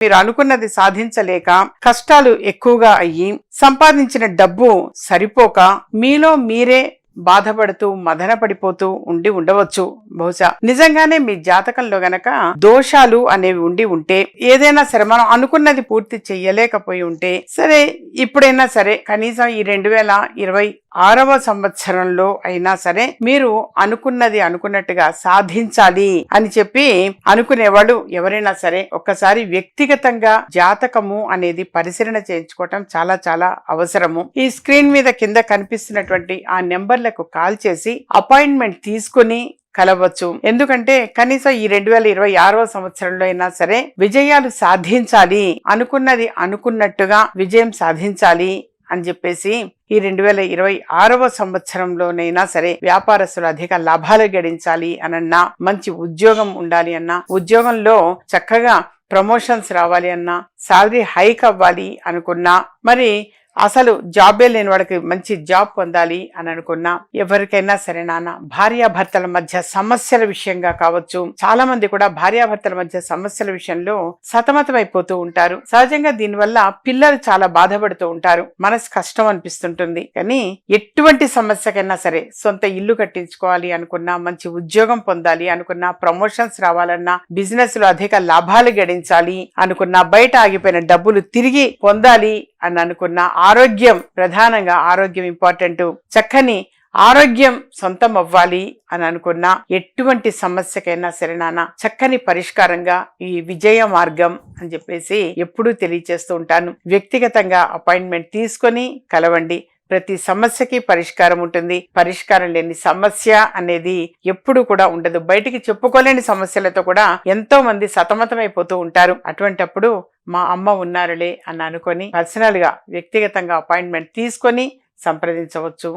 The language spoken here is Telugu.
మీరు అనుకున్నది సాధించలేక కష్టాలు ఎక్కువగా అయ్యి సంపాదించిన డబ్బు సరిపోక మీలో మీరే బాధపడుతూ మదన పడిపోతూ ఉండవచ్చు. బహుశా నిజంగానే మీ జాతకంలో గనక దోషాలు అనేవి ఉంటే ఏదైనా సరే మనం అనుకున్నది పూర్తి చెయ్యలేకపోయి ఉంటే సరే, ఇప్పుడైనా సరే కనీసం ఈ 2026వ సంవత్సరంలో అయినా సరే మీరు అనుకున్నది అనుకున్నట్టుగా సాధించాలి అని చెప్పి అనుకునేవాళ్ళు ఎవరైనా సరే ఒక్కసారి వ్యక్తిగతంగా జాతకము అనేది పరిశీలన చేయించుకోవటం చాలా చాలా అవసరము. ఈ స్క్రీన్ మీద కింద కనిపిస్తున్నటువంటి ఆ నెంబర్లకు కాల్ చేసి అపాయింట్మెంట్ తీసుకుని కలవచ్చు. ఎందుకంటే కనీసం ఈ 2026వ సంవత్సరంలో అయినా సరే విజయాలు సాధించాలి, అనుకున్నది అనుకున్నట్టుగా విజయం సాధించాలి అని చెప్పేసి ఈ 2026వ సంవత్సరంలోనైనా సరే వ్యాపారస్తులు అధిక లాభాలు గడించాలి అనన్నా, మంచి ఉద్యోగం ఉండాలి అన్నా, ఉద్యోగంలో చక్కగా ప్రమోషన్స్ రావాలి అన్నా, సాలరీ హైక్ అవ్వాలి అనుకున్నా, మరి అసలు జాబే లేని వాడికి మంచి జాబ్ పొందాలి అని అనుకున్నా, ఎవరికైనా సరే నాన్న భార్యాభర్తల మధ్య సమస్యల విషయంగా కావచ్చు, చాలా మంది కూడా భార్యాభర్తల మధ్య సమస్యల విషయంలో సతమతమైపోతూ ఉంటారు. సహజంగా దీనివల్ల పిల్లలు చాలా బాధపడుతూ ఉంటారు, మనసు కష్టం అనిపిస్తుంటుంది. కానీ ఎటువంటి సమస్యకైనా సరే సొంత ఇల్లు కట్టించుకోవాలి అనుకున్నా, మంచి ఉద్యోగం పొందాలి అనుకున్నా, ప్రమోషన్స్ రావాలన్నా, బిజినెస్ లో అధిక లాభాలు గడించాలి అనుకున్నా, బయట ఆగిపోయిన డబ్బులు తిరిగి పొందాలి అని అనుకున్నా, ఆరోగ్యం ప్రధానంగా ఆరోగ్యం ఇంపార్టెంట్, చక్కని ఆరోగ్యం సొంతం అవ్వాలి అని అనుకున్నా, ఎటువంటి సమస్యకైనా సరే నాన్న చక్కని పరిష్కారంగా ఈ విజయ మార్గం అని చెప్పేసి ఎప్పుడూ తెలియచేస్తూ ఉంటాను. వ్యక్తిగతంగా అపాయింట్మెంట్ తీసుకొని కలవండి. ప్రతి సమస్యకి పరిష్కారం ఉంటుంది. పరిష్కారం లేని సమస్య అనేది ఎప్పుడు కూడా ఉండదు. బయటికి చెప్పుకోలేని సమస్యలతో కూడా ఎంతో మంది సతమతమైపోతూ ఉంటారు. అటువంటప్పుడు మా అమ్మ ఉన్నారులే అని అనుకొని పర్సనల్ గా వ్యక్తిగతంగా అపాయింట్మెంట్ తీసుకొని సంప్రదించవచ్చు.